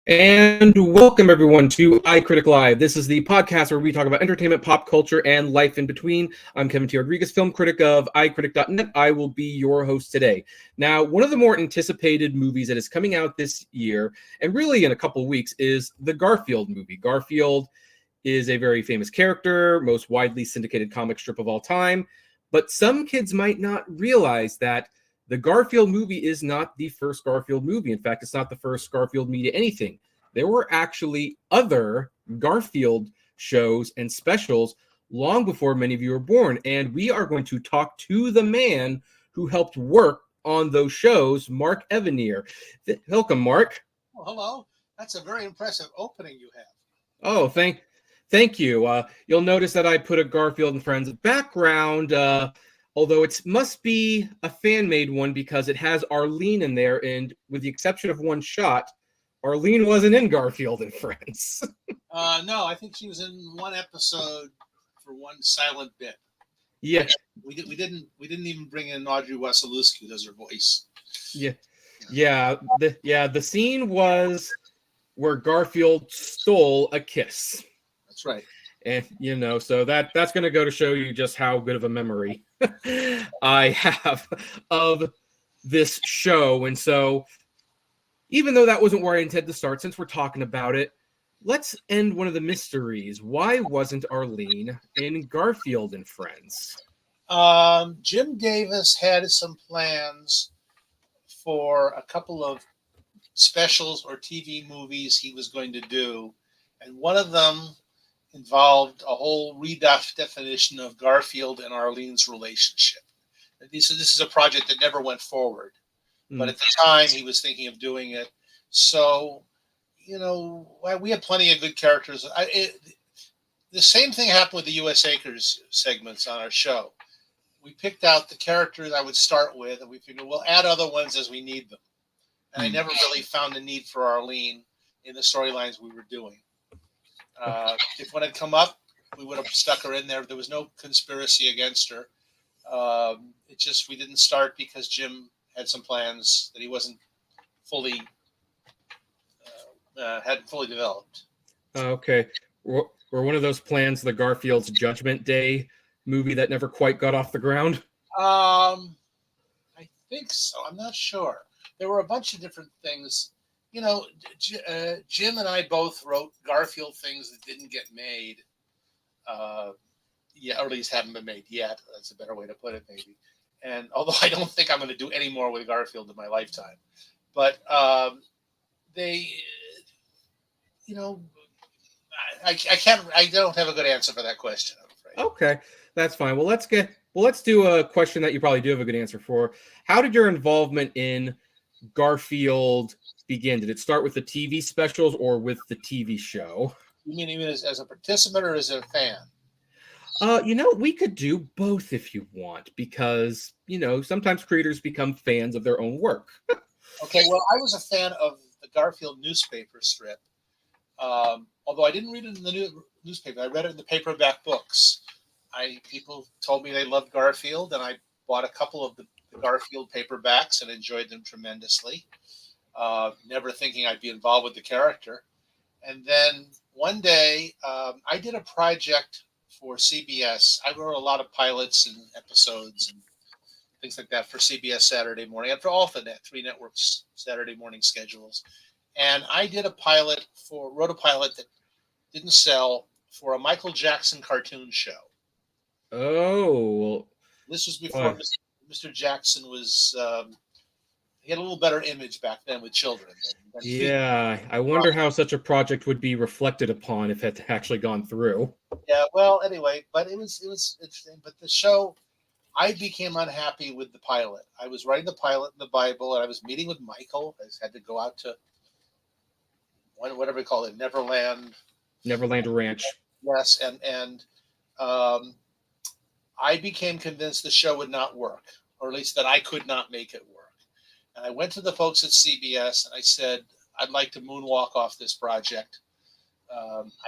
And welcome everyone to iCritic Live. This is the podcast where we talk about entertainment, pop culture, and life in between. I'm Kevin T. Rodriguez, film critic of iCritic.net. I will be your host today. Now, one of the more anticipated movies that is coming out this year, and really in a couple of weeks, is the Garfield movie. Garfield is a very famous character, most widely syndicated comic strip of all time, but some kids might not realize that the Garfield movie is not the first Garfield movie. In fact, it's not the first Garfield media anything. There were actually other Garfield shows and specials long before many of you were born. And we are going to talk to the man who helped work on those shows, Mark Evanier. Welcome, Mark. Well, hello. That's a very impressive opening you have. Oh, thank you. You'll notice that I put a Garfield and Friends background, although it must be a fan-made one because it has Arlene in there, and with the exception of one shot, Arlene wasn't in Garfield and Friends. No, I think she was in one episode for one silent bit. Yeah, we didn't even bring in Audrey Wasilewski, who does her voice. Yeah. The scene was where Garfield stole a kiss. That's right. And so that's going to go to show you just how good of a memory I have of this show. And so even though that wasn't where I intended to start, since we're talking about it, let's end one of the mysteries. Why wasn't Arlene in Garfield and Friends? Jim Davis had some plans for a couple of specials or TV movies he was going to do, and one of them involved a whole redefinition of Garfield and Arlene's relationship. This is a project that never went forward, but at the time he was thinking of doing it. So, we had plenty of good characters. The same thing happened with the U.S. Acres segments on our show. We picked out the characters I would start with, and we figured we'll add other ones as we need them. And I never really found a need for Arlene in the storylines we were doing. If one had come up, we would have stuck her in there. There was no conspiracy against her. We didn't start because Jim had some plans that he wasn't hadn't fully developed. Okay. Were one of those plans the Garfield's Judgment Day movie that never quite got off the ground? I think so. I'm not sure. There were a bunch of different things. Jim and I both wrote Garfield things that didn't get made. Or at least haven't been made yet. That's a better way to put it, maybe. And although I don't think I'm going to do any more with Garfield in my lifetime, but I don't have a good answer for that question, I'm afraid. Okay, that's fine. Well, let's do a question that you probably do have a good answer for. How did your involvement in Garfield begin? Did it start with the TV specials or with the TV show? You mean even as a participant or as a fan? We could do both if you want, because, sometimes creators become fans of their own work. Okay, well, I was a fan of the Garfield newspaper strip. Although I didn't read it in the newspaper, I read it in the paperback books. People told me they loved Garfield, and I bought a couple of the Garfield paperbacks and enjoyed them tremendously. Never thinking I'd be involved with the character. And then one day, I did a project for CBS. I wrote a lot of pilots and episodes and things like that for CBS Saturday morning and for all the three networks Saturday morning schedules. And I wrote a pilot that didn't sell for a Michael Jackson cartoon show. Oh. This was before Mr. Jackson was, he had a little better image back then with children. Yeah, I wonder how such a project would be reflected upon if it had actually gone through. Yeah, well, anyway, but it was interesting. But the show, I became unhappy with the pilot. I was writing the pilot in the Bible, and I was meeting with Michael. I had to go out to whatever we call it, Neverland Ranch. Yes, and I became convinced the show would not work, or at least that I could not make it work. And I went to the folks at CBS and I said, I'd like to moonwalk off this project.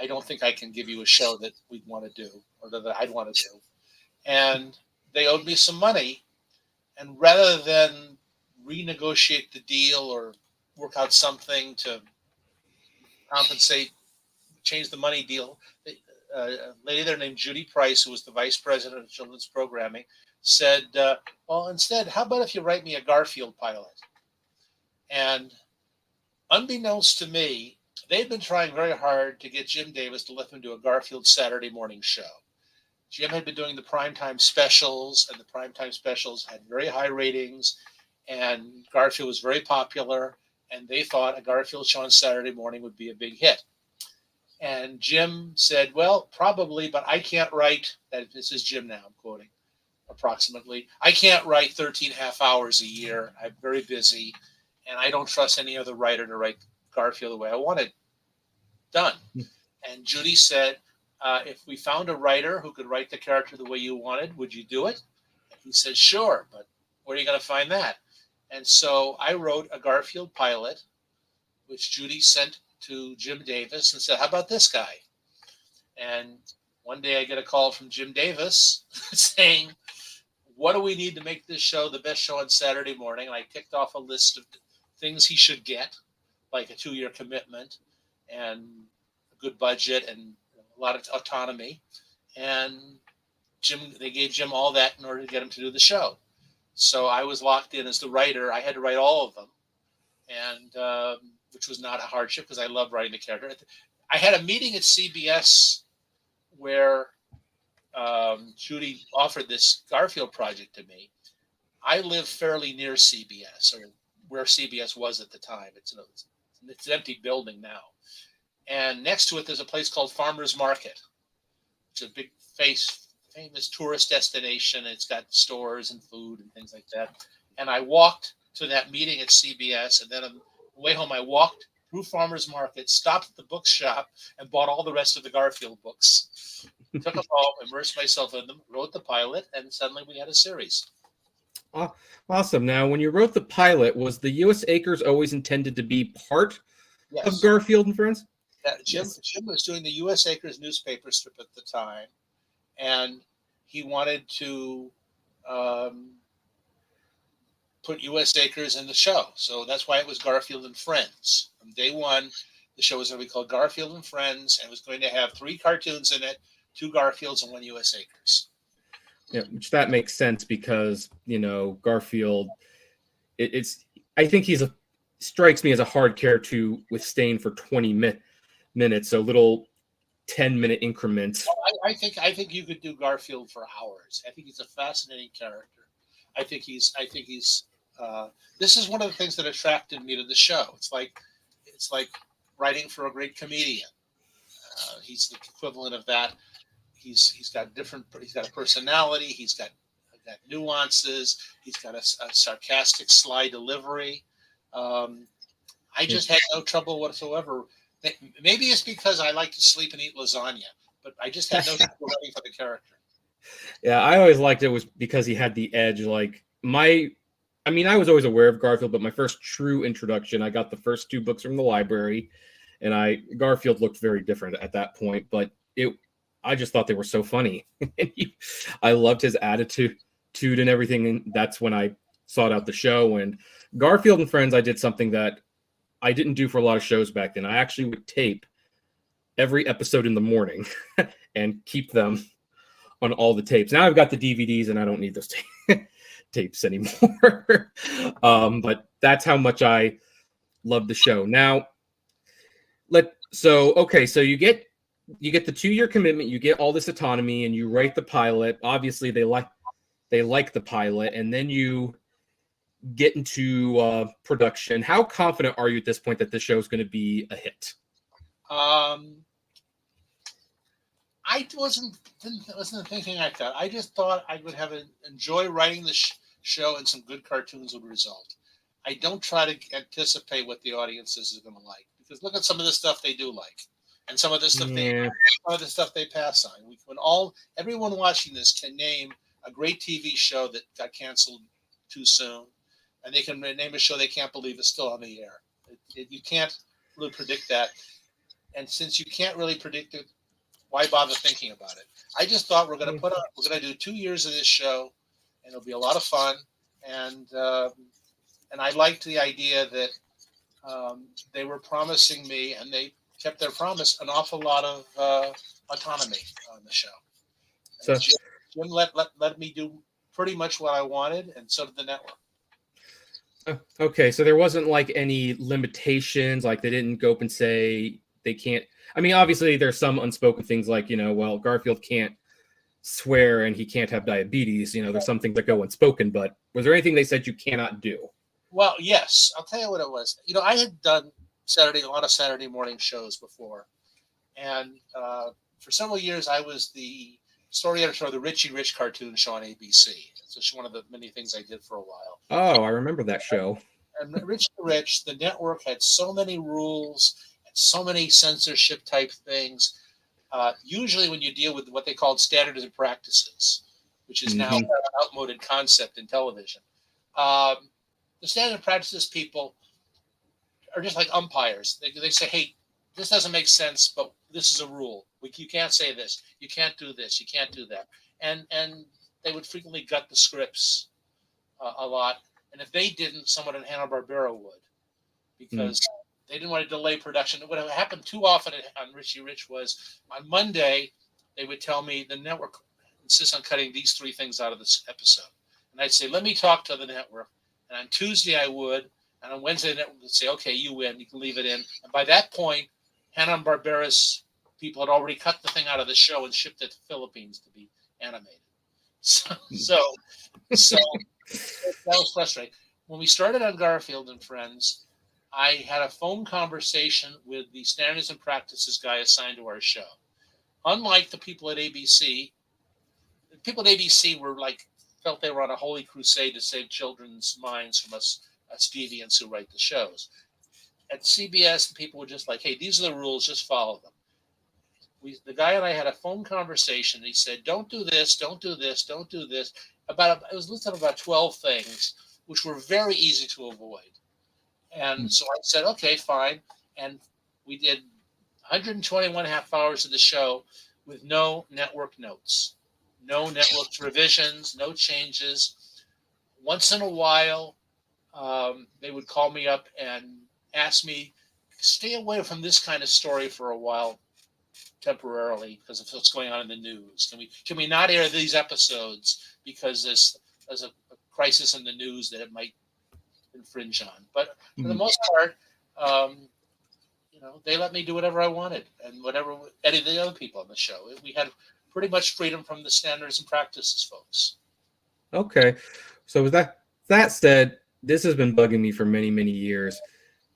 I don't think I can give you a show that we'd want to do or that I'd want to do. And they owed me some money. And rather than renegotiate the deal or work out something to compensate, change the money deal. A lady there named Judy Price, who was the vice president of children's programming, said, well, instead, how about if you write me a Garfield pilot? And unbeknownst to me, they'd been trying very hard to get Jim Davis to let them do a Garfield Saturday morning show. Jim had been doing the primetime specials, and the primetime specials had very high ratings, and Garfield was very popular, and they thought a Garfield show on Saturday morning would be a big hit. And Jim said, well, probably, but I can't write, this is Jim now, I'm quoting, approximately, I can't write 13 half hours a year. I'm very busy, and I don't trust any other writer to write Garfield the way I want it done. And Judy said, if we found a writer who could write the character the way you wanted, would you do it? And he said, sure, but where are you going to find that? And so I wrote a Garfield pilot, which Judy sent to Jim Davis and said, how about this guy? And one day I get a call from Jim Davis saying, what do we need to make this show the best show on Saturday morning? And I ticked off a list of things he should get, like a 2-year commitment and a good budget and a lot of autonomy. And they gave Jim all that in order to get him to do the show. So I was locked in as the writer. I had to write all of them, and which was not a hardship because I love writing the character. I had a meeting at CBS where Judy offered this Garfield project to me. I live fairly near CBS, or where CBS was at the time. It's an empty building now. And next to it, there's a place called Farmers Market, which is a big famous tourist destination. It's got stores and food and things like that. And I walked to that meeting at CBS, and then on the way home, I walked through Farmers Market, stopped at the bookshop, and bought all the rest of the Garfield books. Took them all, immersed myself in them, wrote the pilot, and suddenly we had a series. Oh, awesome. Now, when you wrote the pilot, was the U.S. Acres always intended to be part of Garfield and Friends? Jim was doing the U.S. Acres newspaper strip at the time, and he wanted to put U.S. Acres in the show. So that's why it was Garfield and Friends. From day one, the show was going to be called Garfield and Friends, and was going to have 3 cartoons in it, 2 Garfields and 1 U.S. Acres. Yeah, which that makes sense because, Garfield, I think strikes me as a hard character to withstand for 20 minutes, so little 10-minute increments. I think you could do Garfield for hours. I think he's a fascinating character. I think he's this is one of the things that attracted me to the show. It's like writing for a great comedian. He's the equivalent of that. He's got a personality. He's got nuances. He's got a sarcastic, sly delivery. I just had no trouble whatsoever. Maybe it's because I like to sleep and eat lasagna, but I just had no trouble writing for the character. Yeah, I always liked it was because he had the edge. I was always aware of Garfield, but my first true introduction, I got the first 2 books from the library, and Garfield looked very different at that point, but I just thought they were so funny. I loved his attitude and everything, and that's when I sought out the show. And Garfield and Friends, I did something that I didn't do for a lot of shows back then. I actually would tape every episode in the morning and keep them on all the tapes. Now I've got the DVDs and I don't need those tapes anymore. But that's how much I love the show. Now, so you get the 2-year commitment, you get all this autonomy, and you write the pilot. Obviously, they like the pilot, and then you get into production. How confident are you at this point that this show is going to be a hit? I wasn't thinking like that. I just thought I would enjoy writing the show, and some good cartoons would result. I don't try to anticipate what the audiences are going to like, because look at some of the stuff they do like, and some of the stuff they pass on. Everyone watching this can name a great TV show that got canceled too soon, and they can name a show they can't believe is still on the air. You can't really predict that, and since you can't really predict it, why bother thinking about it? I just thought we're going to do 2 years of this show, and it'll be a lot of fun. And I liked the idea that they were promising me, and they kept their promise, an awful lot of autonomy on the show. So Jim let me do pretty much what I wanted, and so did the network. okay, so there wasn't like any limitations, like they didn't go up and say they can't. I mean, obviously there's some unspoken things like, well, Garfield can't swear and he can't have diabetes. There's some things that go unspoken, but was there anything they said you cannot do? Well, yes, I'll tell you what it was. I had done a lot of Saturday morning shows before, and for several years I was the story editor of the Richie Rich cartoon show on ABC. It's just one of the many things I did for a while. Oh, I remember that show. And Richie Rich, the network had so many rules and so many censorship type things. Usually when you deal with what they called standards and practices, which is now an outmoded concept in television, the standard and practices people are just like umpires. They say, hey, this doesn't make sense, but this is a rule. You can't say this. You can't do this. You can't do that. And they would frequently gut the scripts a lot. And if they didn't, someone in Hanna-Barbera would, because they didn't want to delay production. What happened too often on Richie Rich was on Monday, they would tell me the network insists on cutting these 3 things out of this episode. And I'd say, let me talk to the network. And on Tuesday I would. And on Wednesday, the network would say, okay, you win. You can leave it in. And by that point, Hanna-Barbera's people had already cut the thing out of the show and shipped it to the Philippines to be animated. So that was frustrating. When we started on Garfield and Friends, I had a phone conversation with the standards and practices guy assigned to our show. Unlike the people at ABC, felt they were on a holy crusade to save children's minds from us deviants who write the shows. At CBS, the people were just like, hey, these are the rules, just follow them. The guy and I had a phone conversation. He said, don't do this, don't do this, don't do this. It was listed about 12 things, which were very easy to avoid. And so I said, okay, fine. And we did 121 half hours of the show with no network notes, no network revisions, no changes. Once in a while, they would call me up and ask me, stay away from this kind of story for a while temporarily because of what's going on in the news. Can we not air these episodes because there's a crisis in the news that it might infringe on? But for the most part, they let me do whatever I wanted and whatever any of the other people on the show. We had pretty much freedom from the standards and practices folks. Okay. So with that said, this has been bugging me for many, many years.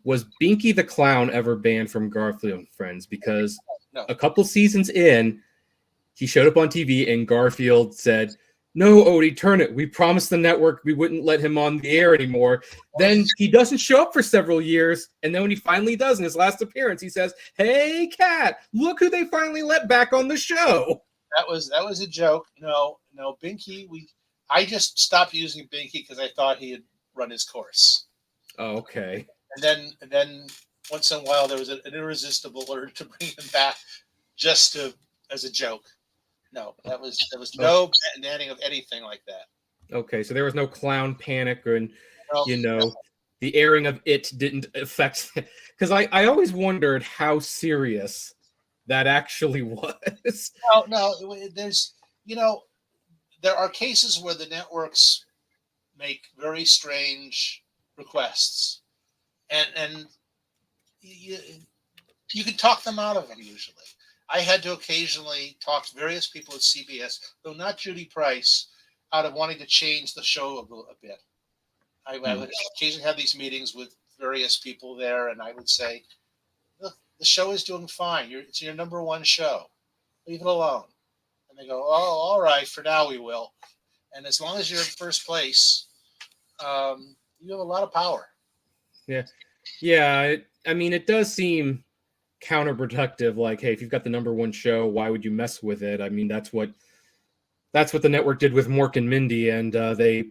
Was Binky the Clown ever banned from Garfield and Friends? Because a couple seasons in, he showed up on TV and Garfield said, no, Odie, turn it. We promised the network we wouldn't let him on the air anymore. Then he doesn't show up for several years. And then when he finally does in his last appearance, he says, hey, Cat, look who they finally let back on the show. That was a joke. No, Binky, I just stopped using Binky because I thought he had run his course. Oh, okay. And then once in a while there was an irresistible urge to bring him back just as a joke. No, there was no banning of anything like that. Okay, so there was no clown panic, and the airing of it didn't affect. Because I always wondered how serious that actually was. No, there are cases where the networks make very strange requests, and you can talk them out of them usually. I had to occasionally talk to various people at CBS, though not Judy Price, out of wanting to change the show a bit. I would occasionally have these meetings with various people there, and I would say, look, the show is doing fine. It's your number one show. Leave it alone. And they go, oh, all right, for now we will. And as long as you're in first place, you have a lot of power. Yeah. I mean, it does seem counterproductive. Like, hey, if you've got the number one show, why would you mess with it? I mean, that's what the network did with Mork and Mindy, and they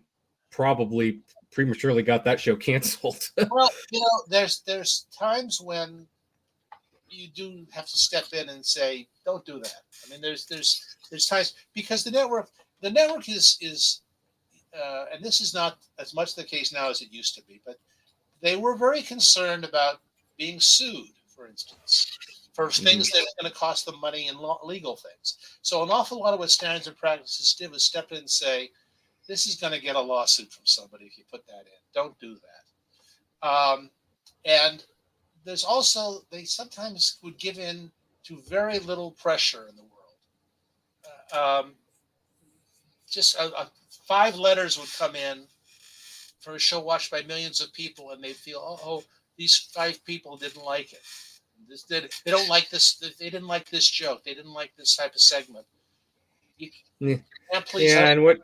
probably prematurely got that show canceled. Well, there's times when you do have to step in and say, don't do that. I mean, there's times because the network is and this is not as much the case now as it used to be, but they were very concerned about being sued, for instance. for things that are going to cost them money and legal things. So an awful lot of what Standards and Practices did was step in and say, this is going to get a lawsuit from somebody if you put that in. Don't do that. And there's also, they sometimes would give in to very little pressure in the world. Just 5 letters would come in for a show watched by millions of people, and they feel, oh, these 5 people didn't like it. They don't like this. They didn't like this joke. They didn't like this type of segment. You can't please. Yeah, and what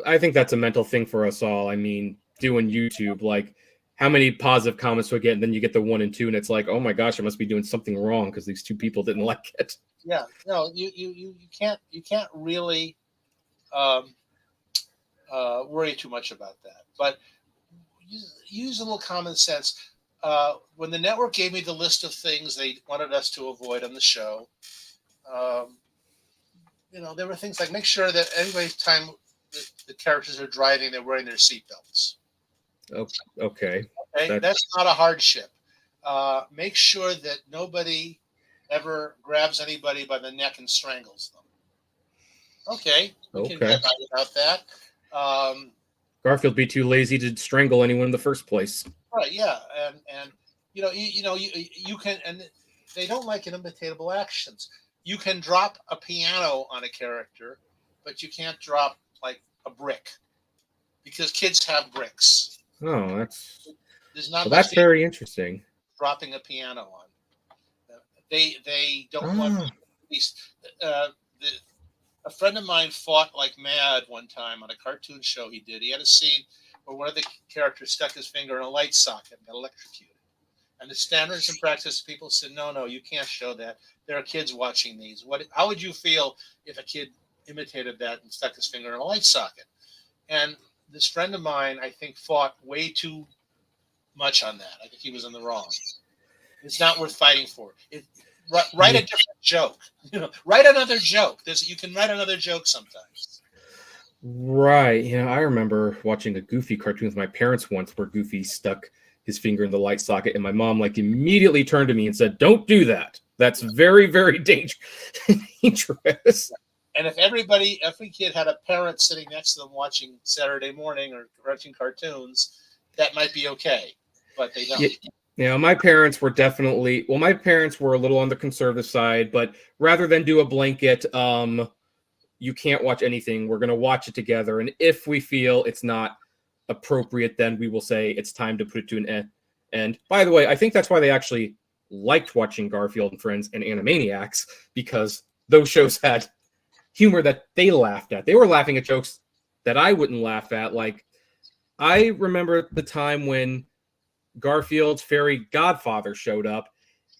I think that's a mental thing for us all. I mean, doing YouTube, like how many positive comments do I get, and then you get the 1 and 2, and it's like, oh my gosh, I must be doing something wrong because these 2 people didn't like it. Yeah, no, you can't really worry too much about that. But use a little common sense. When the network gave me the list of things they wanted us to avoid on the show, there were things like make sure that every time the characters are driving, they're wearing their seatbelts. Okay. That's not a hardship. Make sure that nobody ever grabs anybody by the neck and strangles them. Okay, we can get by without that. Garfield be too lazy to strangle anyone in the first place. Right, yeah, and you can, and they don't like imitatable actions. You can drop a piano on a character, but you can't drop like a brick because kids have bricks. Oh, that's very interesting. Dropping a piano on. They don't want. A friend of mine fought like mad one time on a cartoon show he did. He had a scene where one of the characters stuck his finger in a light socket and got electrocuted. And the Standards and Practice people said, no, you can't show that. There are kids watching these. How would you feel if a kid imitated that and stuck his finger in a light socket? And this friend of mine, I think, fought way too much on that. I think he was in the wrong. It's not worth fighting for. Write a different joke. Write another joke. You can write another joke sometimes. Right. I remember watching a Goofy cartoon with my parents once where Goofy stuck his finger in the light socket, and my mom immediately turned to me and said, "Don't do that. That's very, very dangerous." And if every kid had a parent sitting next to them watching Saturday morning or watching cartoons, that might be okay, but they don't. Yeah. My parents were my parents were a little on the conservative side, but rather than do a blanket, you can't watch anything. We're going to watch it together. And if we feel it's not appropriate, then we will say it's time to put it to an end. And by the way, I think that's why they actually liked watching Garfield and Friends and Animaniacs, because those shows had humor that they laughed at. They were laughing at jokes that I wouldn't laugh at. Like, I remember the time when Garfield's fairy godfather showed up,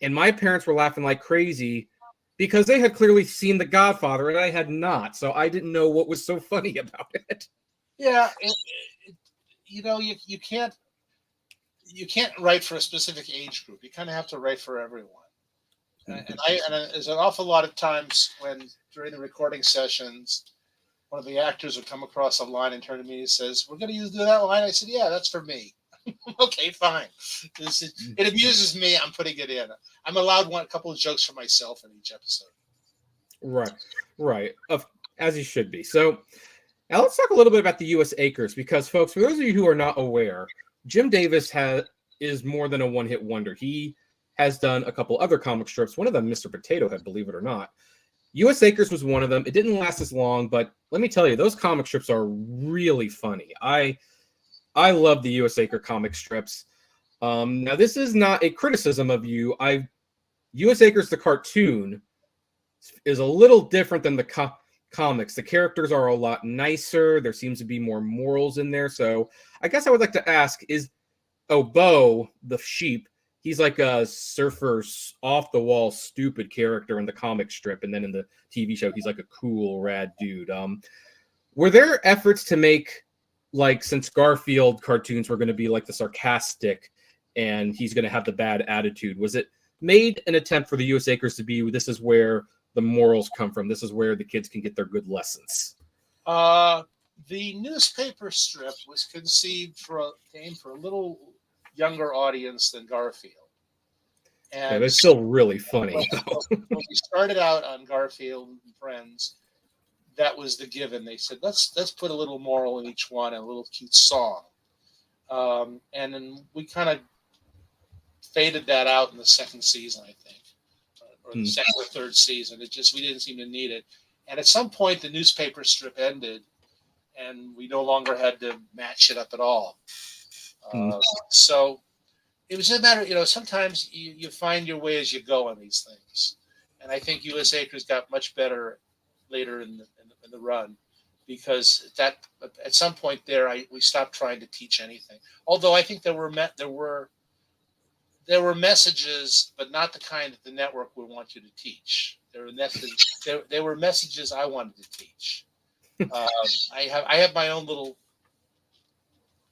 and my parents were laughing like crazy because they had clearly seen The Godfather and I had not. So I didn't know what was so funny about it. Yeah, you can't write for a specific age group. You kind of have to write for everyone. And there's an awful lot of times when during the recording sessions, one of the actors would come across a line and turn to me and says, "We're going to do that line." I said, "Yeah, that's for me." Okay, fine. It amuses me. I'm putting it in. I'm allowed a couple of jokes for myself in each episode. Right. As you should be. So now let's talk a little bit about the U.S. Acres, because, folks, for those of you who are not aware, Jim Davis is more than a one-hit wonder. He has done a couple other comic strips. One of them, Mr. Potato Head, believe it or not. U.S. Acres was one of them. It didn't last as long, but let me tell you, those comic strips are really funny. I love the U.S. Acre comic strips. Now, this is not a criticism of you. U.S. Acres, the cartoon, is a little different than the comics. The characters are a lot nicer. There seems to be more morals in there. So I guess I would like to ask, Bo, the sheep, he's like a surfer, off-the-wall, stupid character in the comic strip, and then in the TV show, he's like a cool, rad dude. Were there efforts to make, since Garfield cartoons were going to be like the sarcastic and he's going to have the bad attitude, was it made an attempt for the U.S. Acres to be, this is where the morals come from, this is where the kids can get their good lessons? The newspaper strip was conceived aimed for a little younger audience than Garfield. Yeah, And that's still really funny. when we started out on Garfield and Friends, that was the given. They said, let's put a little moral in each one and a little cute song. And then we kind of faded that out in the second season, I think, or the second or third season. We didn't seem to need it. And at some point, the newspaper strip ended, and we no longer had to match it up at all. So it was a matter, sometimes you find your way as you go on these things. And I think US Acres got much better later in the run, because that at some point there we stopped trying to teach anything. Although I think there were messages, but not the kind that the network would want you to teach. There were messages I wanted to teach. I have my own little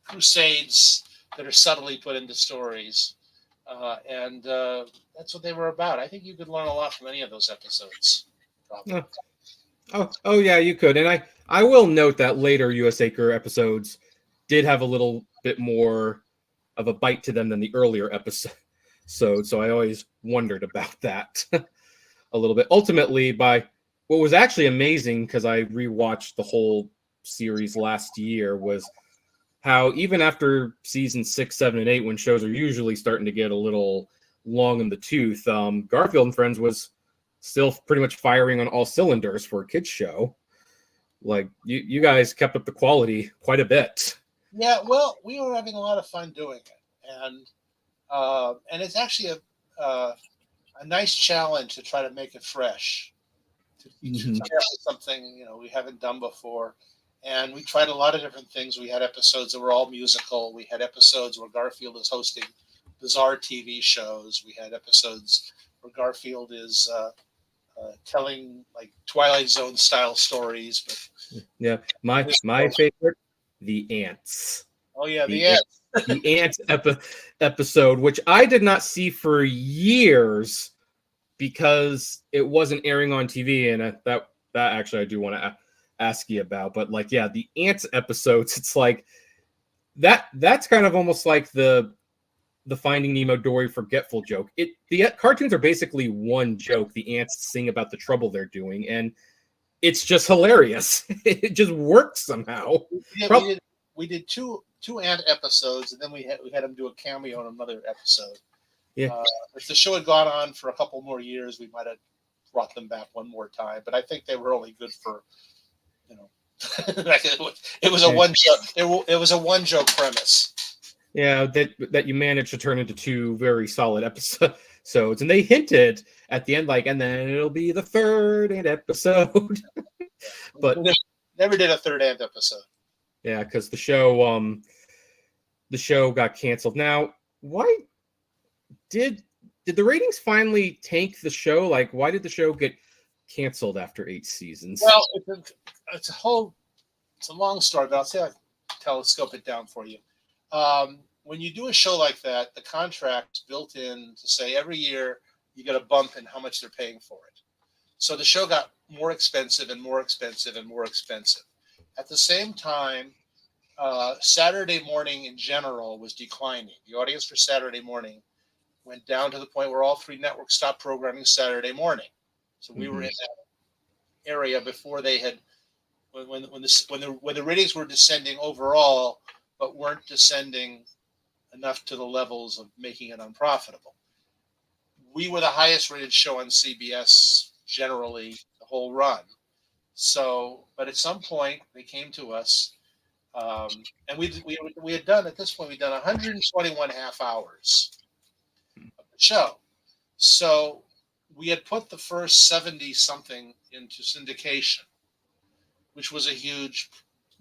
crusades that are subtly put into stories, and that's what they were about. I think you could learn a lot from any of those episodes. Probably. Oh yeah, you could. And I will note that later US Acre episodes did have a little bit more of a bite to them than the earlier episodes. So I always wondered about that a little bit. Ultimately, by what was actually amazing, because I rewatched the whole series last year, was how even after season 6, 7, and 8, when shows are usually starting to get a little long in the tooth, Garfield and Friends was still pretty much firing on all cylinders for a kids show. Like you guys kept up the quality quite a bit. Yeah, well, we were having a lot of fun doing it, and it's actually a nice challenge to try to make it fresh, to try something we haven't done before. And we tried a lot of different things. We had episodes that were all musical. We had episodes where Garfield is hosting bizarre TV shows. We had episodes where Garfield is telling like Twilight Zone style stories. But yeah, my favorite, the ants. Oh yeah, the ants. The ants episode, which I did not see for years because it wasn't airing on TV, and that actually I do want to ask you about. But like, yeah, the ants episodes, it's like that's kind of almost like the Finding Nemo Dory Forgetful joke. The cartoons are basically one joke. The ants sing about the trouble they're doing, and it's just hilarious. It just works somehow. Yeah, we did two ant episodes, and then we had them do a cameo on another episode. Yeah. If the show had gone on for a couple more years, we might have brought them back one more time. But I think they were only good for, it was a one joke. It was a one joke premise. Yeah, that you managed to turn into two very solid episodes, and they hinted at the end, like, and then it'll be the third ant episode. But never did a third ant episode. Yeah, because the show got canceled. Now, why did the ratings finally tank the show? Like, why did the show get canceled after 8 seasons? Well, it's a long story, but I'll say I telescope it down for you. When you do a show like that, the contract's built in to say every year you get a bump in how much they're paying for it. So the show got more expensive and more expensive and more expensive. At the same time, Saturday morning in general was declining. The audience for Saturday morning went down to the point where all 3 networks stopped programming Saturday morning. So we were in that area before they had, when the ratings were descending overall, but weren't descending enough to the levels of making it unprofitable. We were the highest rated show on CBS generally the whole run. So, but at some point they came to us, and we had done, at this point, we'd done 121 half hours of the show. So we had put the first 70 something into syndication, which was a huge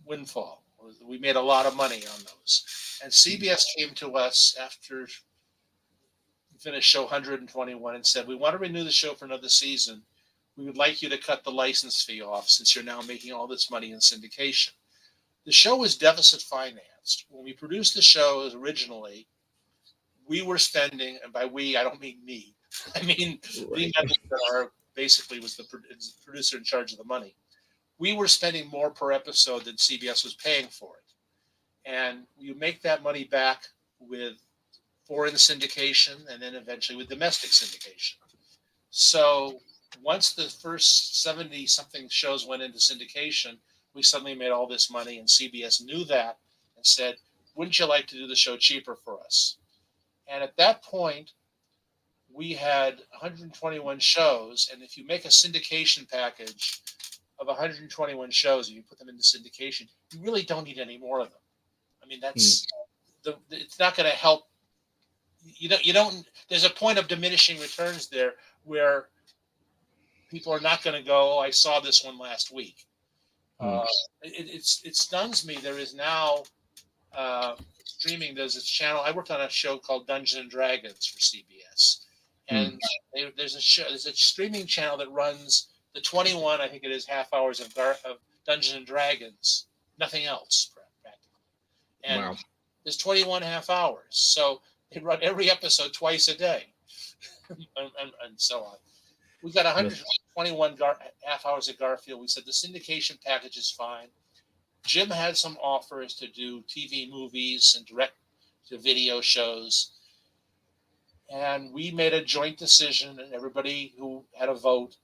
windfall. We made a lot of money on those. And CBS came to us after we finished show 121 and said, we want to renew the show for another season. We would like you to cut the license fee off since you're now making all this money in syndication. The show was deficit financed. When we produced the show originally, we were spending, and by we, I don't mean me. I mean, Lee Mendelson basically was the producer in charge of the money. We were spending more per episode than CBS was paying for it. And you make that money back with foreign syndication, and then eventually with domestic syndication. So once the first 70-something shows went into syndication, we suddenly made all this money, and CBS knew that and said, wouldn't you like to do the show cheaper for us? And at that point, we had 121 shows, and if you make a syndication package of 121 shows and you put them into syndication, you really don't need any more of them. I mean, that's it's not going to help. You don't. There's a point of diminishing returns there where people are not going to go, oh, I saw this one last week. It stuns me. There is now streaming. There's this channel. I worked on a show called Dungeons and Dragons for CBS, and there's a streaming channel that runs the 21, I think it is, half hours of Dungeons and Dragons, nothing else practically. And there's 21 half hours, so they run every episode twice a day, and so on. We got 121 half hours of Garfield. We said the syndication package is fine. Jim had some offers to do TV movies and direct-to-video shows. And we made a joint decision, and everybody who had a vote,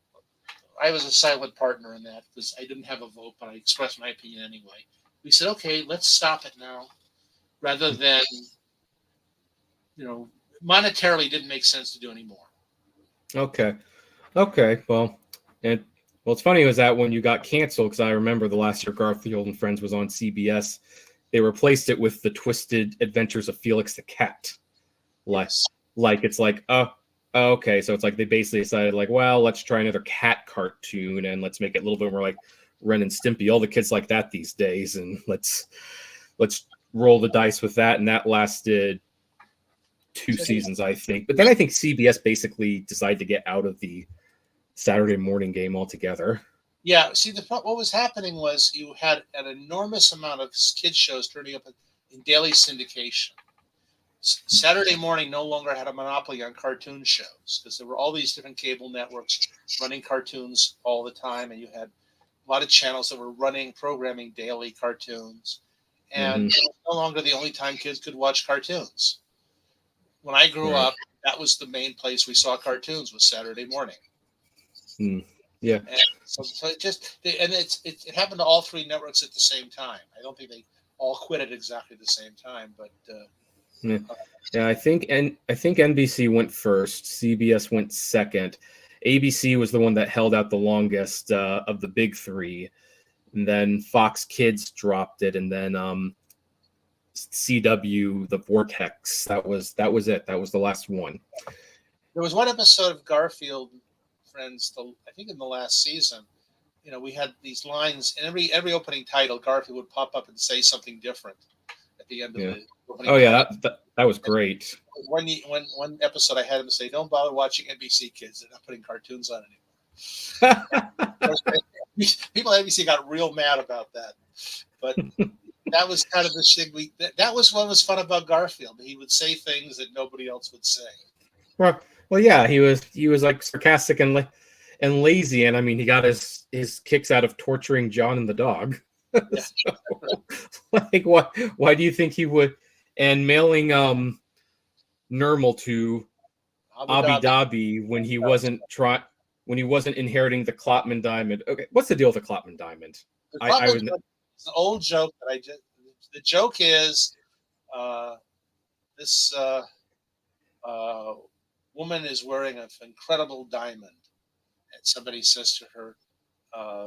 I was a silent partner in that because I didn't have a vote, but I expressed my opinion anyway. We said, okay, let's stop it now, rather than, monetarily didn't make sense to do anymore. Okay. Well, what's funny was that when you got canceled, because I remember the last year Garfield and Friends was on CBS, they replaced it with the Twisted Adventures of Felix the Cat. It's like, okay. So it's like they basically decided, like, well, let's try another cat cartoon and let's make it a little bit more like Ren and Stimpy. All the kids like that these days, and let's roll the dice with that. And that lasted 2 seasons, I think. But then I think CBS basically decided to get out of the Saturday morning game altogether. Yeah. See, what was happening was you had an enormous amount of kids shows turning up in daily syndication. Saturday morning no longer had a monopoly on cartoon shows because there were all these different cable networks running cartoons all the time, and you had a lot of channels that were programming daily cartoons, and it was no longer the only time kids could watch cartoons. When I grew up, that was the main place we saw cartoons, was Saturday morning. Yeah. And so it happened to all 3 networks at the same time. I don't think they all quit at exactly the same time, but. Yeah, I think NBC went first, CBS went second, ABC was the one that held out the longest of the big 3, and then Fox Kids dropped it, and then CW, the Vortex, that was it. That was the last one. There was one episode of Garfield Friends, I think in the last season. We had these lines, and every opening title, Garfield would pop up and say something different at the end of the opening. Oh yeah, that was great. One episode, I had him say, "Don't bother watching NBC, kids. They're not putting cartoons on anymore." People at NBC got real mad about that, but that was kind of the thing. That was what was fun about Garfield. He would say things that nobody else would say. Well, yeah, he was like sarcastic and lazy, and I mean, he got his kicks out of torturing John and the dog. So, like, why do you think he would? And mailing Nermal to Abu Dhabi when he wasn't inheriting the Klopman diamond. Okay, what's the deal with the Klopman diamond? It's an old joke that the joke is this woman is wearing an incredible diamond, and somebody says to her,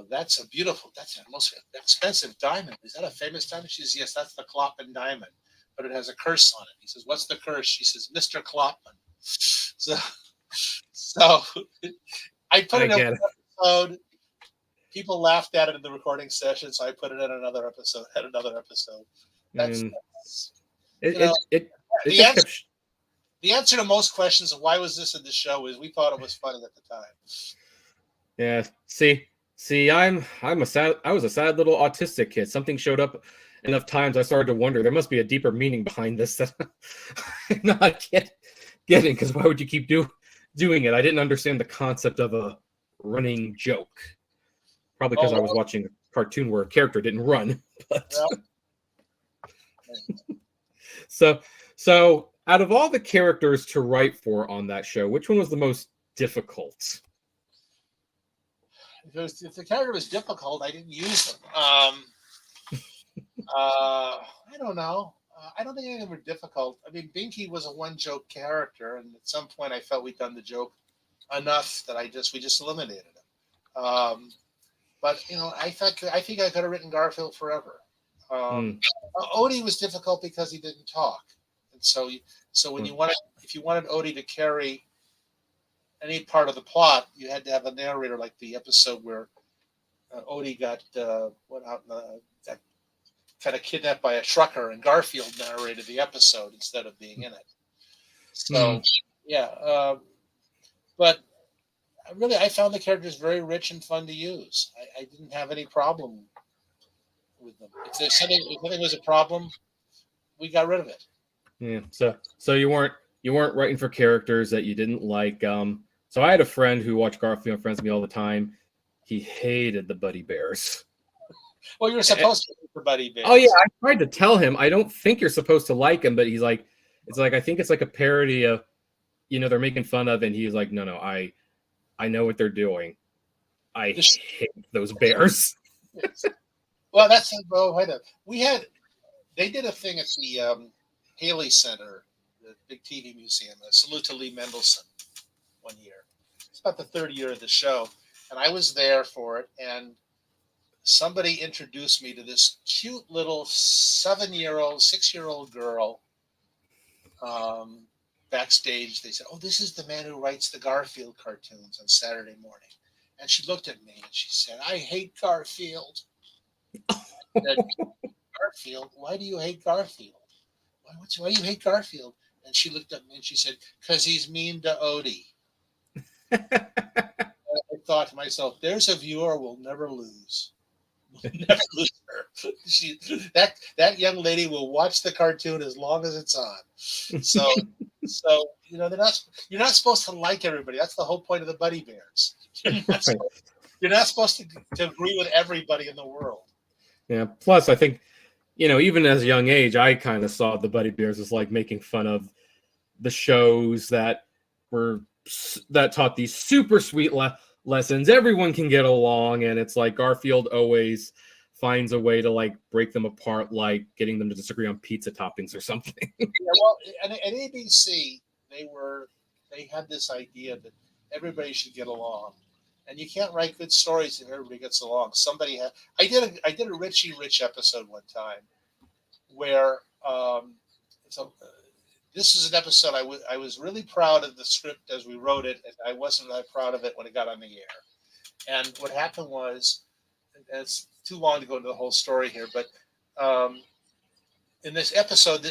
that's the most expensive diamond. Is that a famous diamond? She says, yes, that's the Klopman diamond, but it has a curse on it. He says, what's the curse? She says, Mr. Klopman. So I put it in an episode. People laughed at it in the recording session, so I put it in another episode. The answer to most questions of why was this in the show is we thought it was funny at the time. Yeah. See, I was a sad little autistic kid. Something showed up enough times I started to wonder there must be a deeper meaning behind this that I'm not getting, because why would you keep doing it? I didn't understand the concept of a running joke. Probably because I was watching a cartoon where a character didn't run. But so Out of all the characters to write for on that show, which one was the most difficult? If the character was difficult, I didn't use them. I don't know. I don't think any of them were difficult. I mean, Binky was a one-joke character, and at some point, I felt we'd done the joke enough that we just eliminated him. But I think I could have written Garfield forever. Odie was difficult because he didn't talk, and so when if you wanted Odie to carry any part of the plot, you had to have a narrator, like the episode where Odie got kind of kidnapped by a trucker, and Garfield narrated the episode instead of being in it. So, but I found the characters very rich and fun to use. I didn't have any problem with them. If something was a problem, we got rid of it. Yeah. So you weren't writing for characters that you didn't like. So I had a friend who watched Garfield and Friends with me all the time. He hated the Buddy Bears. Well, you're supposed to like the Buddy Bears. Oh yeah, I tried to tell him I don't think you're supposed to like him, but he's like, I think it's like a parody of, they're making fun of, and he's like, no, I know what they're doing. I hate those bears. Well, they did a thing at the Haley Center, the big TV museum, a salute to Lee Mendelson one year. It's about the third year of the show, and I was there for it, and somebody introduced me to this cute little 6-year-old girl. Backstage, they said, "Oh, this is the man who writes the Garfield cartoons on Saturday morning." And she looked at me and she said, "I hate Garfield." I said, "Garfield? Why do you hate Garfield? Why do you hate Garfield?" And she looked at me and she said, "Because he's mean to Odie." I thought to myself, there's a viewer we'll never lose. We'll never lose her. That young lady will watch the cartoon as long as it's on. So you're not supposed to like everybody. That's the whole point of the Buddy Bears. You're not supposed to agree with everybody in the world. Yeah. Plus, I think, even as a young age, I kind of saw the Buddy Bears as like making fun of the shows that taught these super sweet lessons. Everyone can get along, and it's like Garfield always finds a way to like break them apart, like getting them to disagree on pizza toppings or something. Yeah, well, at ABC, they had this idea that everybody should get along, and you can't write good stories if everybody gets along. I did a Richie Rich episode one time where this is an episode I was really proud of the script as we wrote it, and I wasn't that proud of it when it got on the air. And what happened was, it's too long to go into the whole story here, but in this episode,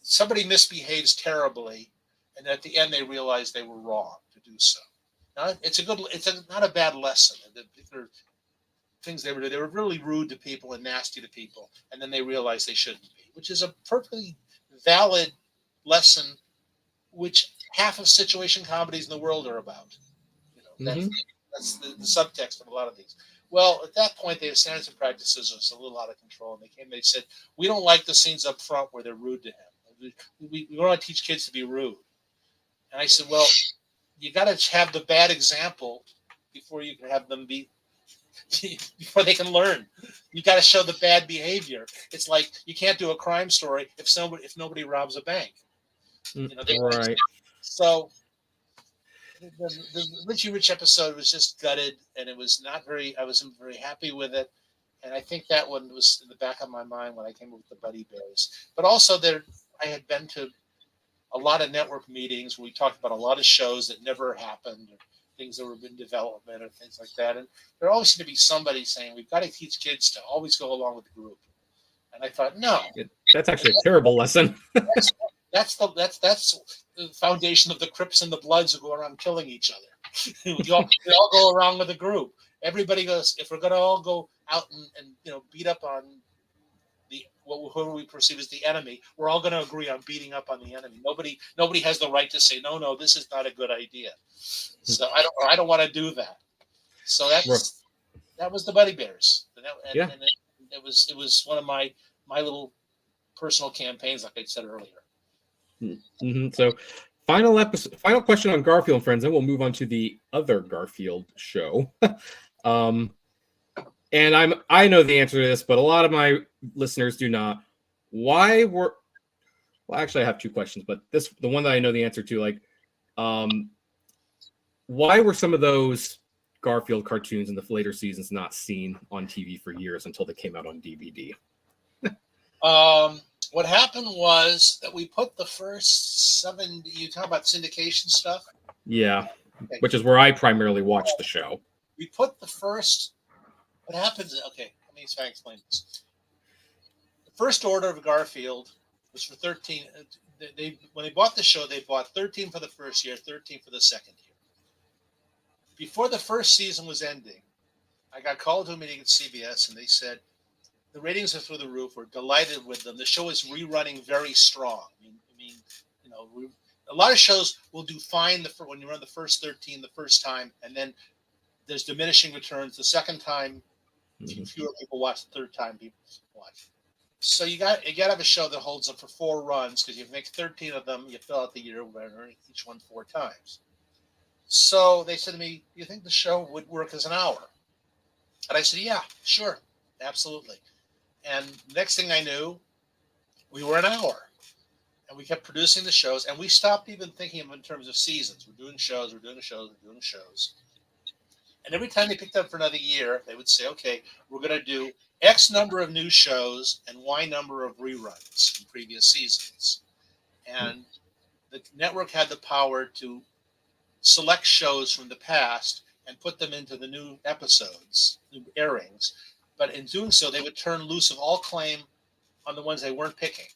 somebody misbehaves terribly, and at the end they realize they were wrong to do so. Now, not a bad lesson. There are things they were really rude to people and nasty to people, and then they realize they shouldn't be, which is a perfectly valid lesson, which half of situation comedies in the world are about. That's the subtext of a lot of these. Well, at that point, their standards and practices was a little out of control, and they said, "We don't like the scenes up front where they're rude to him. We want to teach kids to be rude." And I said, "Well, you got to have the bad example before you can have them before they can learn. You got to show the bad behavior. It's like you can't do a crime story if nobody robs a bank." Right. So the Richie Rich episode was just gutted, and I wasn't very happy with it. And I think that one was in the back of my mind when I came up with the Buddy Bears. But also I had been to a lot of network meetings where we talked about a lot of shows that never happened, or things that were in development, or things like that. And there always seemed to be somebody saying, "We've got to teach kids to always go along with the group." And I thought, no. That's actually a terrible lesson. That's the foundation of the Crips and the Bloods who go around killing each other. we all go around with a group. Everybody goes, if we're going to all go out and beat up on whoever we perceive as the enemy, we're all going to agree on beating up on the enemy. Nobody has the right to say, no, this is not a good idea. So I don't want to do that. So that was the Buddy Bears. And it was one of my little personal campaigns, like I said earlier. Mm-hmm. So, final question on Garfield and Friends, then we'll move on to the other Garfield show. And I know the answer to this, but a lot of my listeners do not. Well, actually, I have two questions, but the one that I know the answer to, like, why were some of those Garfield cartoons in the later seasons not seen on TV for years until they came out on DVD? What happened was that we put the first 7. You talk about syndication stuff? Yeah, Okay. which is where I primarily watch the show. We put the first. What happens? Okay, let me try to explain this. The first order of Garfield was for 13. When they bought the show, they bought 13 for the first year, 13 for the second year. Before the first season was ending, I got called to a meeting at CBS, and they said the ratings are through the roof. We're delighted with them. The show is rerunning very strong. I mean, a lot of shows will do fine when you run the first 13 the first time, and then there's diminishing returns. The second time, fewer people watch. The third time, people watch. So you got to have a show that holds up for 4 runs, because you make 13 of them. You fill out the year, each one 4 times. So they said to me, "Do you think the show would work as an hour?" And I said, "Yeah, sure, absolutely." And next thing I knew, we were an hour, and we kept producing the shows, and we stopped even thinking of them in terms of seasons. We're doing shows. And every time they picked up for another year, they would say, "Okay, we're going to do X number of new shows and Y number of reruns from previous seasons." And the network had the power to select shows from the past and put them into the new episodes, new airings. But in doing so, they would turn loose of all claim on the ones they weren't picking.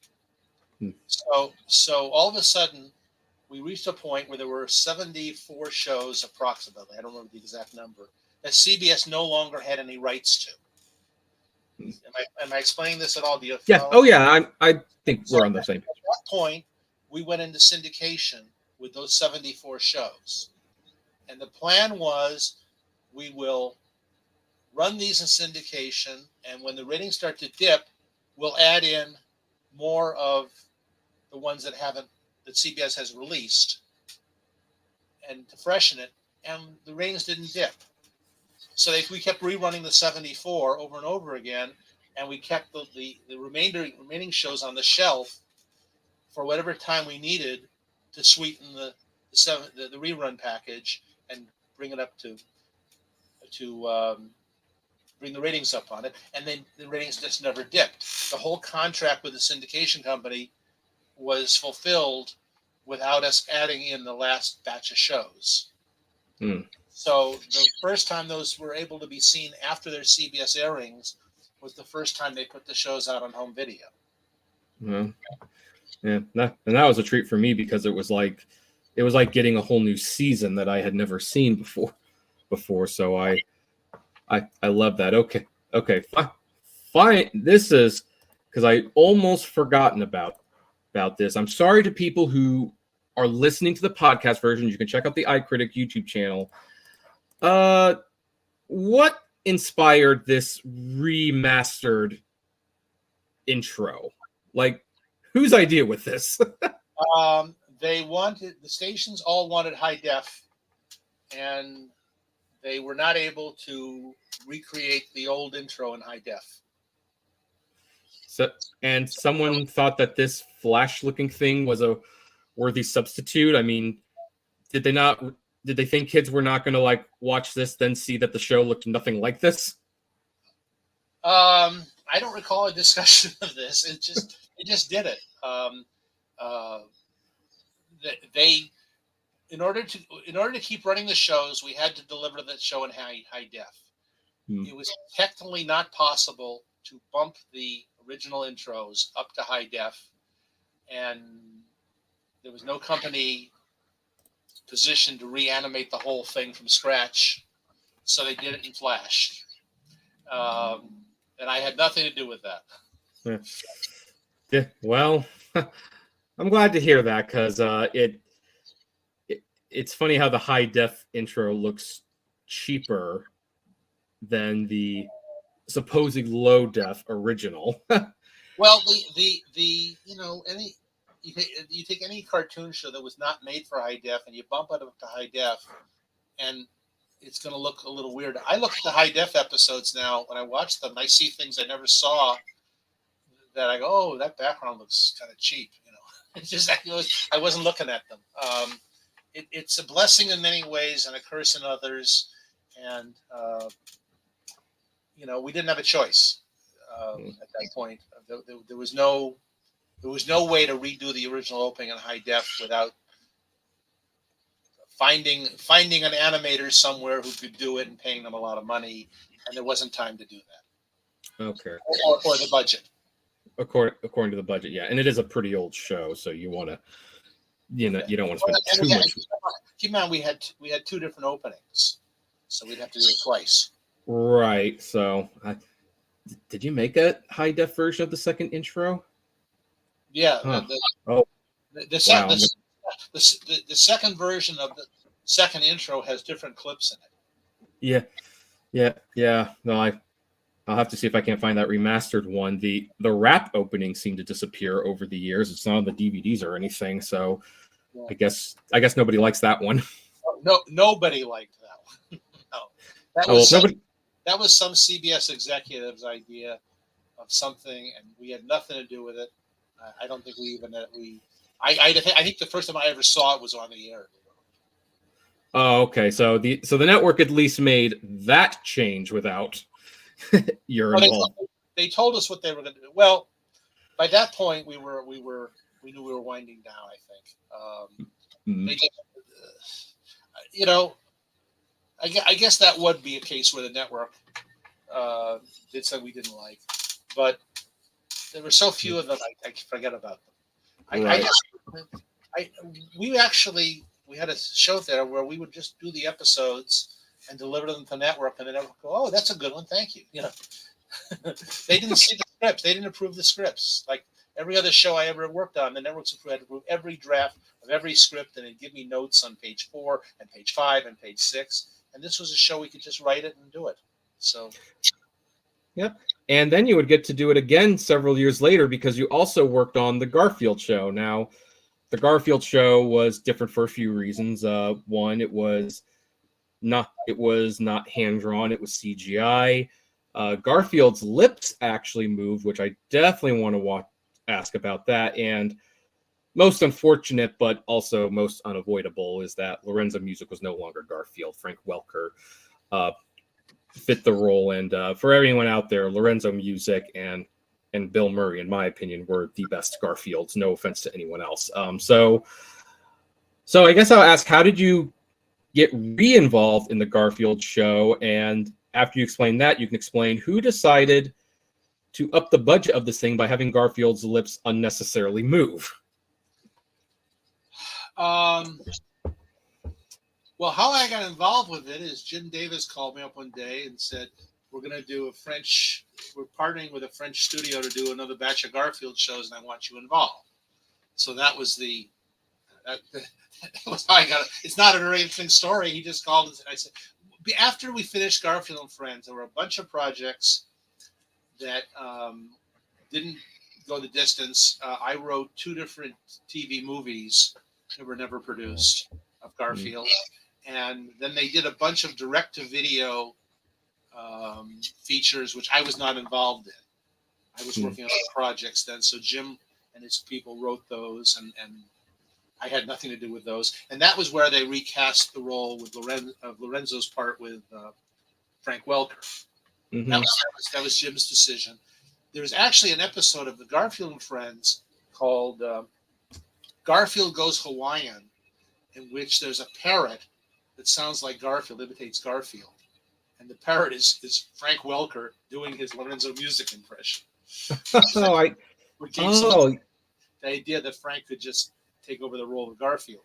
So all of a sudden, we reached a point where there were 74 shows approximately, I don't remember the exact number, that CBS no longer had any rights to. Am I explaining this at all? Do you follow? Oh yeah, I think we're on the same page. At that point, we went into syndication with those 74 shows. And the plan was, we will run these in syndication, and when the ratings start to dip, we'll add in more of the ones that CBS has released, and to freshen it, and the ratings didn't dip. So we kept rerunning the 74 over and over again, and we kept the remaining shows on the shelf for whatever time we needed to sweeten the rerun package and bring it up to bring the ratings up on it. And then the ratings just never dipped. The whole contract with the syndication company was fulfilled without us adding in the last batch of shows. So the first time those were able to be seen after their CBS airings was the first time they put the shows out on home video. Yeah, and that was a treat for me, because it was like getting a whole new season that I had never seen before. So I love that. Okay, fine. This is, because I almost forgotten about this. I'm sorry to people who are listening to the podcast version. You can check out the iCritic YouTube channel. What inspired this remastered intro? Like, whose idea was this? The stations all wanted high def, and they were not able to recreate the old intro in high def. So, and someone thought that this flash-looking thing was a worthy substitute. I mean, did they think kids were not going to watch this, then see that the show looked nothing like this? I don't recall a discussion of this. It just did it. They in order to keep running the shows, we had to deliver the show in high def. It was technically not possible to bump the original intros up to high def, and there was no company positioned to reanimate the whole thing from scratch, so they did it in Flash. And I had nothing to do with that. Yeah. Well, I'm glad to hear that, because it's funny how the high def intro looks cheaper than the supposed low def original. Well, you take any cartoon show that was not made for high def and you bump it up to high def, and it's going to look a little weird. I look at the high def episodes now when I watch them. I see things I never saw that I go, oh, that background looks kind of cheap. It's just I wasn't looking at them. It's a blessing in many ways and a curse in others. And we didn't have a choice at that point. There was no way to redo the original opening in high def without finding an animator somewhere who could do it and paying them a lot of money, and there wasn't time to do that. Okay. Or the budget. According to the budget, yeah, and it is a pretty old show, so you want to, you don't want to spend too much. Keep in mind, we had 2 different openings, so we'd have to do it twice. Right. So, did you make a high def version of the second intro? Yeah. Huh. The second version of the second intro has different clips in it. Yeah. No, I'll have to see if I can't find that remastered one. The rap opening seemed to disappear over the years. It's not on the DVDs or anything, so yeah. I guess nobody likes that one. No, nobody liked that one. No, that was some CBS executive's idea of something, and we had nothing to do with it. I don't think I think the first time I ever saw it was on the air. Oh, okay. So the network at least made that change without your involvement. They told us what they were going to do. Well, by that point we knew we were winding down. I think. I guess that would be a case where the network did something we didn't like, but there were so few of them, I forget about them. Right. We had a show there where we would just do the episodes and deliver them to the network, and the network go, "Oh, that's a good one, thank you." They didn't see the scripts, they didn't approve the scripts. Like every other show I ever worked on, the networks had to approve every draft of every script, and they'd give me notes on page 4 and page 5 and page 6. And this was a show we could just write it and do it. So, yep. And then you would get to do it again several years later because you also worked on the Garfield Show. Now, the Garfield Show was different for a few reasons. One, it was not hand drawn; it was CGI. Garfield's lips actually moved, which I definitely want to ask about that. And most unfortunate, but also most unavoidable, is that Lorenzo Music was no longer Garfield. Frank Welker fit the role, and for everyone out there, Lorenzo Music and Bill Murray, in my opinion, were the best Garfields. No offense to anyone else. So I guess I'll ask, how did you get re-involved in the Garfield Show? And after you explain that, you can explain who decided to up the budget of this thing by having Garfield's lips unnecessarily move. Well, how I got involved with it is Jim Davis called me up one day and said, we're partnering with a French studio to do another batch of Garfield shows, and I want you involved. So that was that was how I got it. It's not a very interesting story. He just called and I said, after we finished Garfield and Friends, there were a bunch of projects that didn't go the distance. I wrote 2 different TV movies that were never produced of Garfield. And then they did a bunch of direct-to-video features, which I was not involved in. I was working on other projects then. So Jim and his people wrote those, and I had nothing to do with those. And that was where they recast the role with Lorenzo's part with Frank Welker. Mm-hmm. That was Jim's decision. There was actually an episode of the Garfield and Friends called Garfield Goes Hawaiian, in which there's a parrot that sounds like Garfield, imitates Garfield. And the parrot is Frank Welker doing his Lorenzo Music impression. The idea that Frank could just take over the role of Garfield.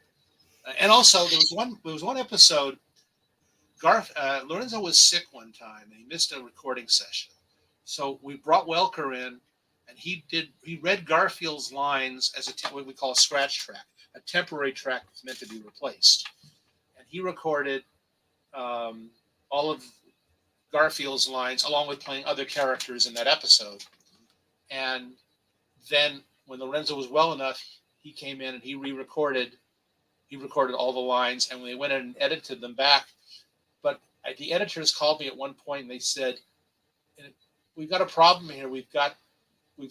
And also, there was one episode, Lorenzo was sick one time, and he missed a recording session. So we brought Welker in, and he read Garfield's lines as what we call a scratch track, a temporary track that's meant to be replaced. And he recorded all of Garfield's lines along with playing other characters in that episode. And then when Lorenzo was well enough, he came in and he re-recorded. He recorded all the lines, and we went in and edited them back. But the editors called me at one point and they said, "We've got a problem here. We've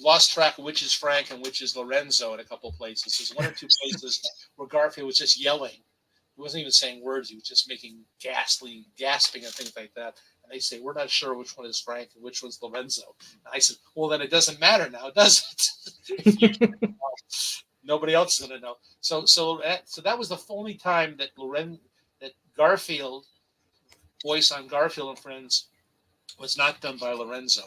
lost track of which is Frank and which is Lorenzo in a couple of places. There's one or two places where Garfield was just yelling. He wasn't even saying words. He was just making gasping and things like that. And they say, we're not sure which one is Frank and which one's Lorenzo." And I said, well, then it doesn't matter now, does it? Nobody else is going to know. So that was the only time that Garfield, voice on Garfield and Friends, was not done by Lorenzo.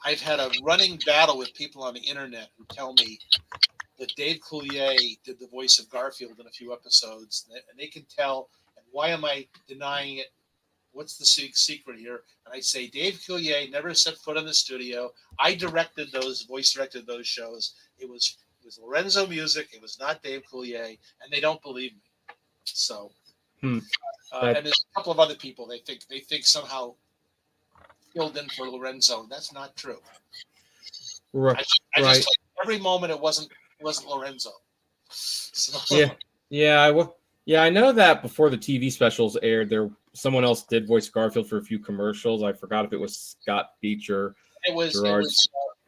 I've had a running battle with people on the internet who tell me that Dave Coulier did the voice of Garfield in a few episodes, and they can tell. And why am I denying it? What's the secret here? And I say, Dave Coulier never set foot in the studio. I voice directed those shows. It was Lorenzo music. It was not Dave Coulier, and they don't believe me. So, and there's a couple of other people. They think somehow filled in for Lorenzo. That's not true. Right. I just every moment it wasn't Lorenzo. So. I know that before the TV specials aired, someone else did voice Garfield for a few commercials. I forgot if it was Scott Beach or Gerard.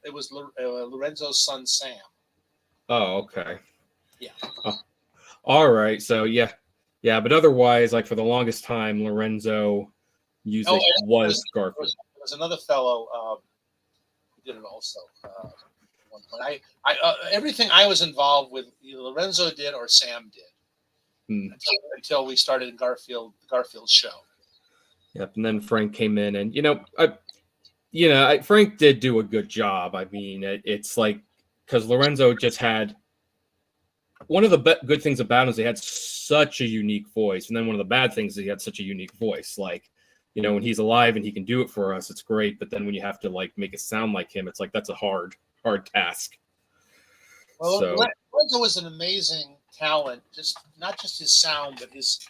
It was Lorenzo's son Sam. Oh, okay. Yeah. All right. So yeah, but otherwise, like for the longest time, Lorenzo music was Garfield. There was another fellow who did it also. At one point. Everything I was involved with, either Lorenzo did or Sam did, until we started the Garfield Show. Yep, and then Frank came in, and Frank did do a good job. I mean, it's like because Lorenzo just had one of the good things about him is he had such a unique voice, and then one of the bad things is he had such a unique voice. Like, when he's alive and he can do it for us, it's great. But then when you have to like make it sound like him, it's like that's a hard task. Well, Lorenzo was an amazing talent, not just his sound, but his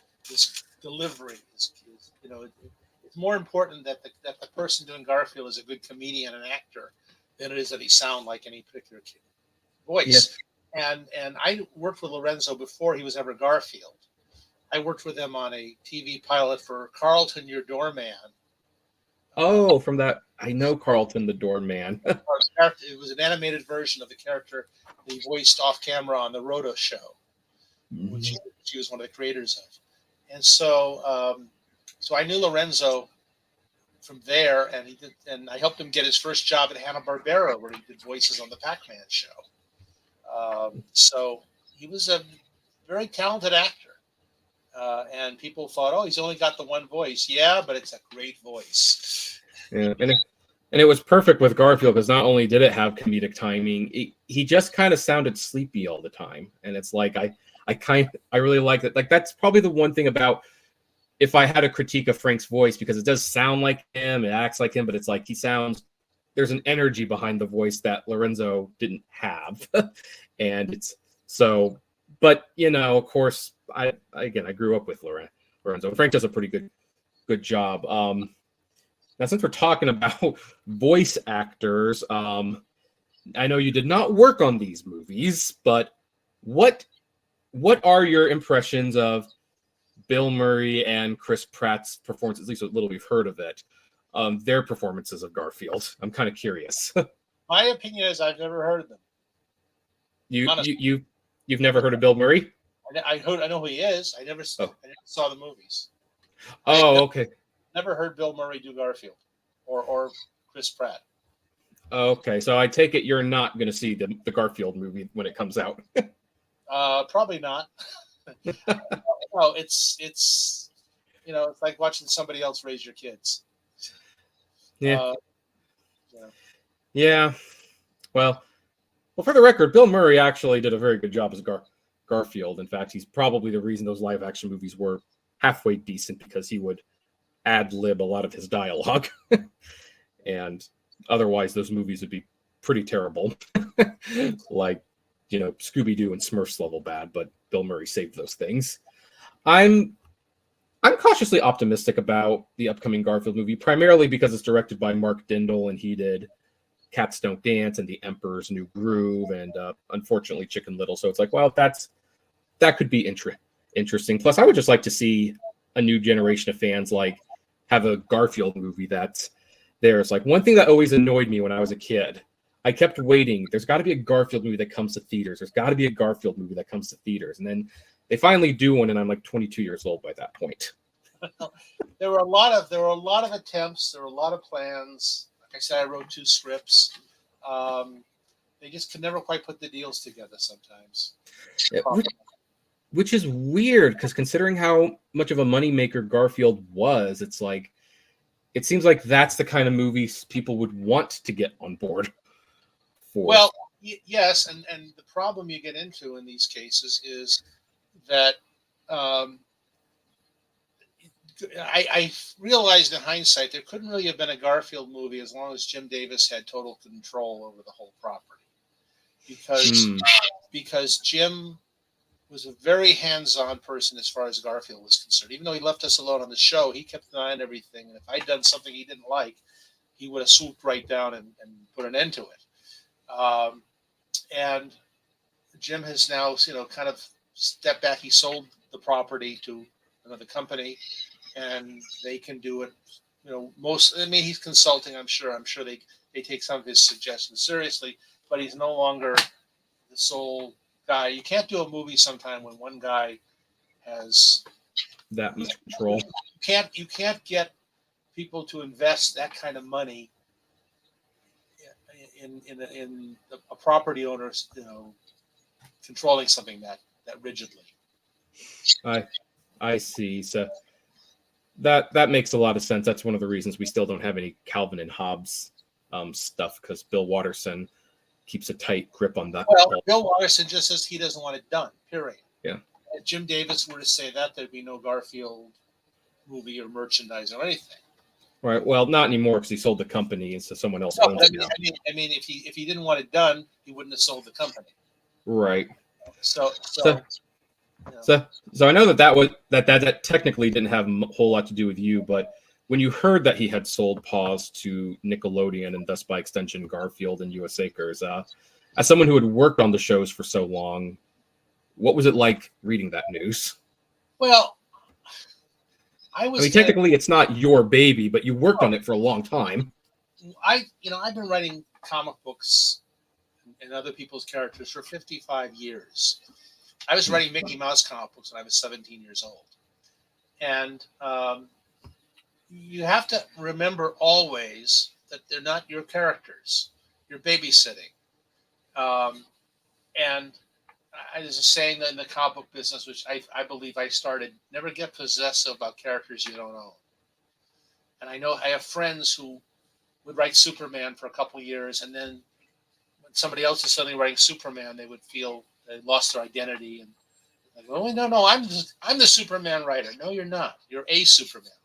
delivery. It's more important that the person doing Garfield is a good comedian and actor than it is that he sound like any particular voice. Yes. And I worked with Lorenzo before he was ever Garfield. I worked with him on a TV pilot for Carlton, Your Doorman. Oh, from that, I know Carlton the Doorman. It was an animated version of the character he voiced off camera on the Roto Show, which he was one of the creators of. And so I knew Lorenzo from there, and I helped him get his first job at Hanna-Barbera, where he did voices on the Pac-Man show. So he was a very talented actor. And people thought, oh, he's only got the one voice. Yeah, but it's a great voice. Yeah, and it was perfect with Garfield because not only did it have comedic timing, he just kind of sounded sleepy all the time. And it's like I really like that. Like that's probably the one thing about if I had a critique of Frank's voice, because it does sound like him, it acts like him, but it's like there's an energy behind the voice that Lorenzo didn't have. And it's so, but of course, I grew up with Lorenzo. Frank does a pretty good job. Now, since we're talking about voice actors, I know you did not work on these movies, but what are your impressions of Bill Murray and Chris Pratt's performance? At least what little we've heard of it, their performances of Garfield. I'm kind of curious. My opinion is I've never heard of them. You've never heard of Bill Murray? I know who he is. I never saw the movies. Oh, okay. Never heard Bill Murray do Garfield or Chris Pratt. Okay, so I take it you're not going to see the Garfield movie when it comes out. Probably not. No, it's like watching somebody else raise your kids. Yeah. Yeah. Well, for the record, Bill Murray actually did a very good job as Garfield. In fact, he's probably the reason those live action movies were halfway decent, because he would ad-lib a lot of his dialogue. And otherwise those movies would be pretty terrible. Like, Scooby-Doo and Smurfs level bad, but Bill Murray saved those things. I'm cautiously optimistic about the upcoming Garfield movie, primarily because it's directed by Mark Dindal, and he did Cats Don't Dance and The Emperor's New Groove and unfortunately Chicken Little. So it's like, well, that could be interesting. Plus, I would just like to see a new generation of fans like have a Garfield movie that's there. It's like one thing that always annoyed me when I was a kid. I kept waiting. There's got to be a Garfield movie that comes to theaters. There's got to be a Garfield movie that comes to theaters. And then they finally do one, and I'm like 22 years old by that point. There were a lot of attempts. There were a lot of plans. Like I said, I wrote 2 scripts. They just could never quite put the deals together sometimes. Yeah, which is weird, because considering how much of a moneymaker Garfield was, it's like, it seems like that's the kind of movies people would want to get on board for. Well, yes, and the problem you get into in these cases is that I realized in hindsight there couldn't really have been a Garfield movie as long as Jim Davis had total control over the whole property, because Jim was a very hands-on person as far as Garfield was concerned. Even though he left us alone on the show, he kept an eye on everything. And if I'd done something he didn't like, he would have swooped right down and put an end to it. And Jim has now, kind of stepped back. He sold the property to another company, and they can do it. He's consulting. I'm sure they take some of his suggestions seriously, but he's no longer the sole guy. You can't do a movie sometime when one guy has that much control. You can't get people to invest that kind of money in a property owner, controlling something that rigidly. I see. So that makes a lot of sense. That's one of the reasons we still don't have any Calvin and Hobbes stuff, because Bill Watterson keeps a tight grip on that. Well, Bill Watterson just says he doesn't want it done, period. Yeah. If Jim Davis were to say that, there'd be no Garfield movie or merchandise or anything. Right. Well, not anymore, because he sold the company, and so someone else owns it now. I mean, if he didn't want it done, he wouldn't have sold the company. Right. So I know that technically didn't have a whole lot to do with you, but when you heard that he had sold Paws to Nickelodeon and thus by extension Garfield and US Acres, as someone who had worked on the shows for so long, what was it like reading that news? Well, technically it's not your baby, but you worked on it for a long time. I've been writing comic books and other people's characters for 55 years. I was writing Mickey Mouse comic books when I was 17 years old. And you have to remember always that they're not your characters. You're babysitting. And there's a saying in the comic book business, which I believe I started, never get possessive about characters you don't own. And I know I have friends who would write Superman for a couple of years, and then when somebody else is suddenly writing Superman, they would feel they lost their identity. And like, oh, no, I'm the Superman writer. No, you're not. You're a Superman writer.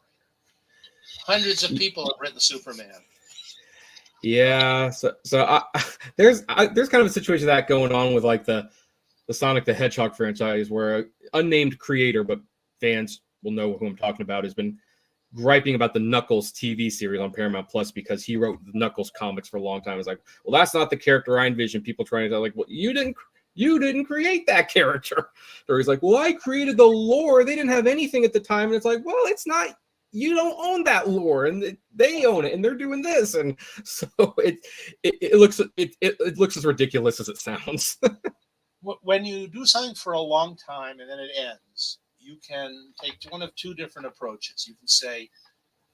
Hundreds of people have written Superman. Yeah, so there's kind of a situation of that going on with like the Sonic the Hedgehog franchise, where an unnamed creator, but fans will know who I'm talking about, has been griping about the Knuckles TV series on Paramount Plus because he wrote the Knuckles comics for a long time. It's like, well, that's not the character I envisioned. People trying to like, well, you didn't create that character. Or he's like, well, I created the lore. They didn't have anything at the time, and it's like, well, it's not. You don't own that lore, and they own it, and they're doing this, and so it looks as ridiculous as it sounds. When you do something for a long time and then it ends, you can take one of 2 different approaches. You can say,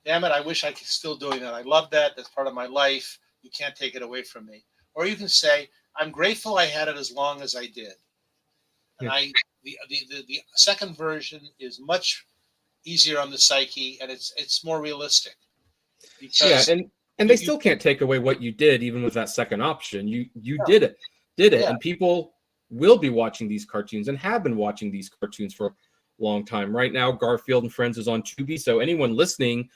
damn it, I wish I could still doing that. I love that. That's part of my life. You can't take it away from me. Or you can say, I'm grateful I had it as long as I did. And the second version is much easier on the psyche, and it's more realistic. Because and they still can't take away what you did, even with that second option. You did it, and people will be watching these cartoons and have been watching these cartoons for a long time. Right now, Garfield and Friends is on Tubi, so anyone listening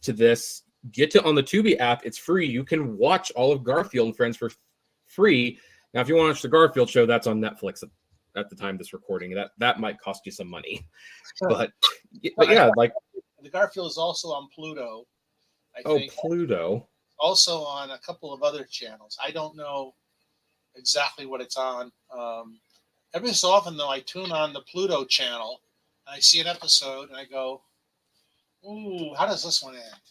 to this, get on the Tubi app. It's free. You can watch all of Garfield and Friends for free. Now, if you want to watch the Garfield show, that's on Netflix at the time of this recording. That might cost you some money, but yeah, like the Garfield is also on Pluto. I think. Pluto. also on a couple of other channels. I don't know exactly what it's on. Every so often, though, I tune on the Pluto channel and I see an episode and I go, "Ooh, how does this one end?"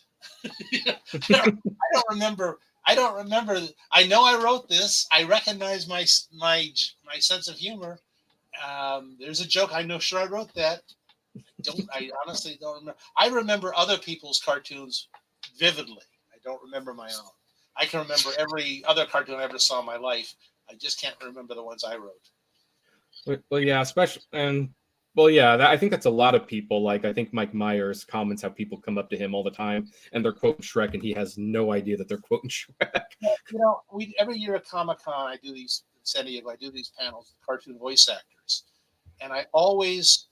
I don't remember. I don't remember. I know I wrote this. I recognize my sense of humor. There's a joke. I know, sure, I wrote that. I honestly don't remember. I remember other people's cartoons vividly. I don't remember my own. I can remember every other cartoon I ever saw in my life. I just can't remember the ones I wrote. Well, yeah, especially and well, yeah, I think that's a lot of people. Like, I think Mike Myers comments how people come up to him all the time and they're quoting Shrek, and he has no idea that they're quoting Shrek. We every year at Comic-Con, I do these San Diego. I do these panels, cartoon voice actors, and I always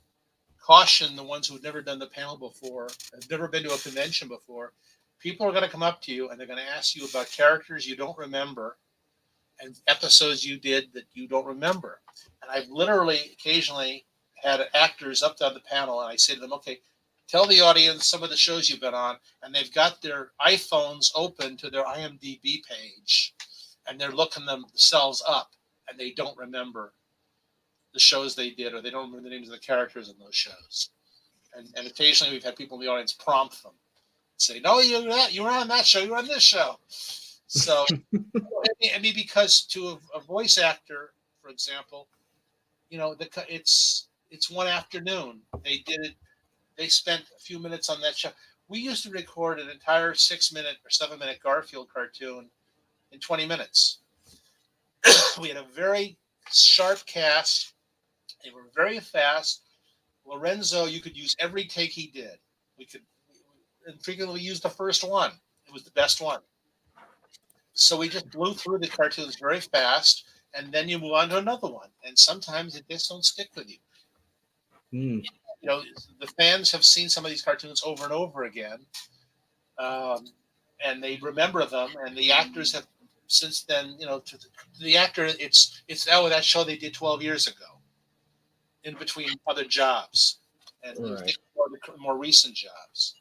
caution the ones who've never done the panel before, have never been to a convention before. People are going to come up to you and they're going to ask you about characters you don't remember and episodes you did that you don't remember. And I've literally occasionally had actors up on the panel and I say to them, okay, tell the audience some of the shows you've been on, and they've got their iPhones open to their IMDb page and they're looking themselves up and they don't remember the shows they did, or they don't remember the names of the characters in those shows. And occasionally we've had people in the audience prompt them, say, "No, you were on that show. You were on this show." So, I mean, because to a voice actor, for example, it's one afternoon. They did it. They spent a few minutes on that show. We used to record an entire 6-minute or 7-minute Garfield cartoon in 20 minutes. We had a very sharp cast. They were very fast. Lorenzo, you could use every take he did. We could and frequently use the first one. It was the best one. So we just blew through the cartoons very fast, and then you move on to another one. And sometimes it just don't stick with you. Mm. The fans have seen some of these cartoons over and over again, and they remember them. And the actors have since then, to the actor, it's that show they did 12 years ago, in between other jobs and Right. more recent jobs.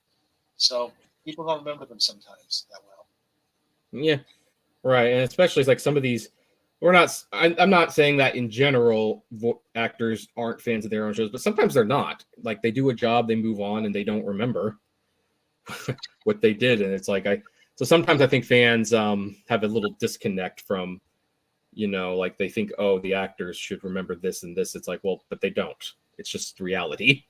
So people don't remember them sometimes that well. Yeah, right. And especially it's like some of these, I'm not saying that in general actors aren't fans of their own shows, but sometimes they're not. Like, they do a job, they move on, and they don't remember what they did. And it's like, so sometimes I think fans have a little disconnect from, like they think, oh, the actors should remember this and this. It's like, well, but they don't. It's just reality.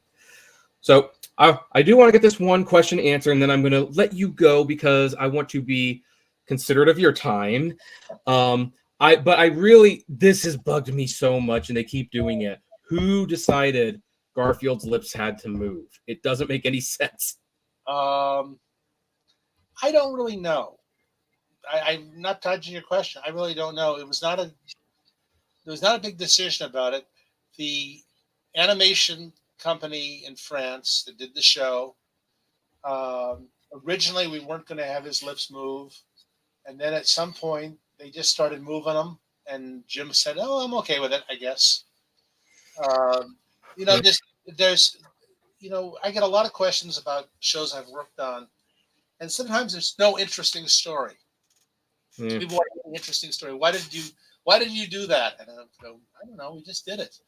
So I do want to get this one question answered, and then I'm going to let you go because I want to be considerate of your time. This has bugged me so much, and they keep doing it. Who decided Garfield's lips had to move? It doesn't make any sense. I don't really know. I'm not dodging your question. I really don't know. There was not a big decision about it. The animation company in France that did the show, originally we weren't going to have his lips move, and then at some point they just started moving them, and Jim said, "Oh, I'm okay with it, I guess." There's I get a lot of questions about shows I've worked on, and sometimes there's no interesting story. Mm. People want an interesting story. Why did you do that? And I go, I don't know. We just did it.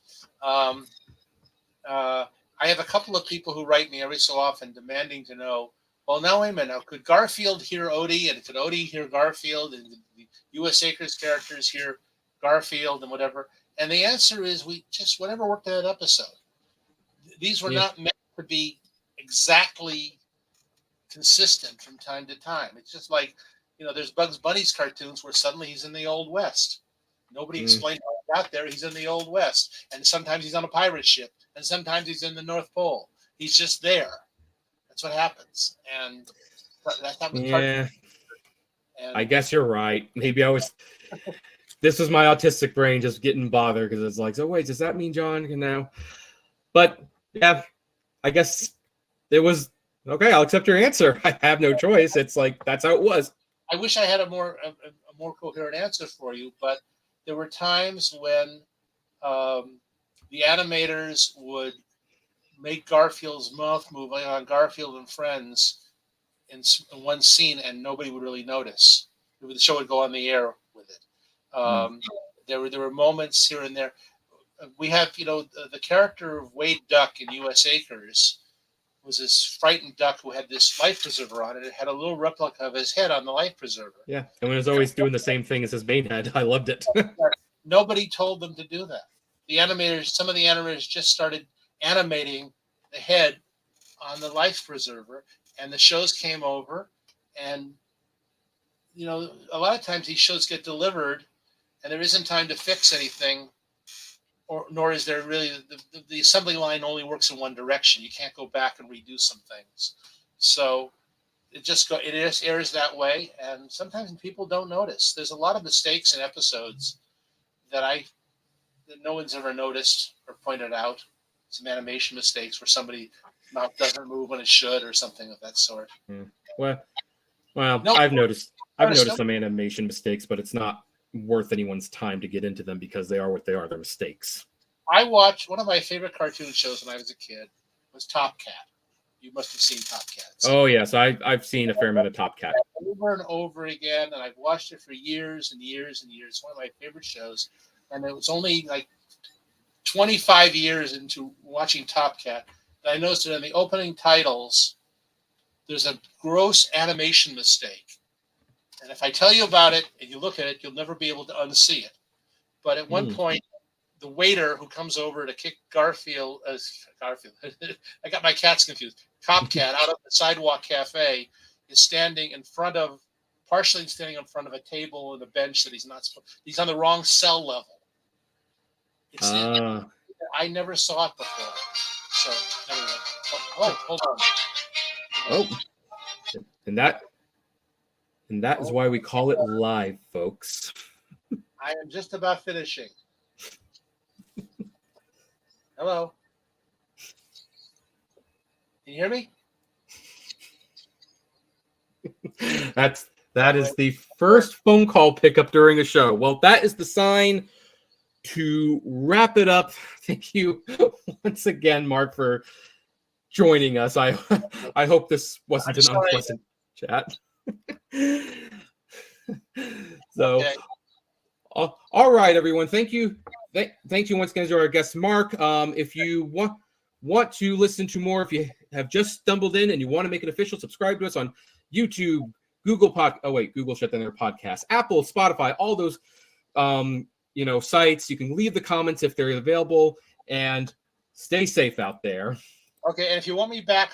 I have a couple of people who write me every so often demanding to know, well, now wait a minute. Now, could Garfield hear Odie, and could Odie hear Garfield, and the U.S. Acres characters hear Garfield, and whatever? And the answer is we just whatever worked in that episode. These were not meant to be exactly consistent from time to time. It's just like, there's Bugs Bunny's cartoons where suddenly he's in the Old West. Nobody explained how he got there. He's in the Old West. And sometimes he's on a pirate ship. And sometimes he's in the North Pole. He's just there. That's what happens. And that's not with cartoons. I guess you're right. Maybe this was my autistic brain just getting bothered because it's like, so wait, does that mean John can now? But yeah, I guess it was okay. I'll accept your answer. I have no choice. It's like, that's how it was. I wish I had a more coherent answer for you, but there were times when the animators would make Garfield's mouth move on Garfield and Friends in one scene, and nobody would really notice. The show would go on the air with it. There were moments here and there. We have, the character of Wade Duck in U.S. Acres was this frightened duck who had this life preserver on it. It had a little replica of his head on the life preserver. Yeah, and when it was always doing the same thing as his main head, I loved it. Nobody told them to do that. Some of the animators just started animating the head on the life preserver, and the shows came over, and a lot of times these shows get delivered, and there isn't time to fix anything, nor is there really the assembly line only works in one direction. You can't go back and redo some things, so it just airs that way, and sometimes people don't notice. There's a lot of mistakes in episodes that no one's ever noticed or pointed out. Some animation mistakes where somebody mouth doesn't move when it should, or something of that sort. Well, I've noticed some animation mistakes, but it's not worth anyone's time to get into them because they are what they are. They're mistakes. I watched one of my favorite cartoon shows when I was a kid was Top Cat. You must have seen Top Cat. Oh yes, I've seen a fair amount of Top Cat over and over again, and I've watched it for years and years and years. It's one of my favorite shows, and it was only like 25 years into watching Top Cat that I noticed that in the opening titles there's a gross animation mistake. And if I tell you about it and you look at it, you'll never be able to unsee it. But at one point, the waiter who comes over to kick Garfield, I got my cats confused. Top Cat out of the sidewalk cafe is partially standing in front of a table and a bench that he's not supposed. He's on the wrong cell level. I never saw it before. So anyway, hold on. Oh, and that is why we call it live, folks. I am just about finishing. Hello. Can you hear me? That is the first phone call pickup during a show. Well, that is the sign to wrap it up. Thank you once again, Mark, for joining us. I hope this wasn't an unpleasant chat. So, okay. All right, everyone. Thank you. Thank you once again to our guest, Mark. If you want to listen to more, if you have just stumbled in and you want to make it official, subscribe to us on YouTube, Google shut down their podcast, Apple, Spotify, all those sites. You can leave the comments if they're available, and stay safe out there. Okay, and if you want me back,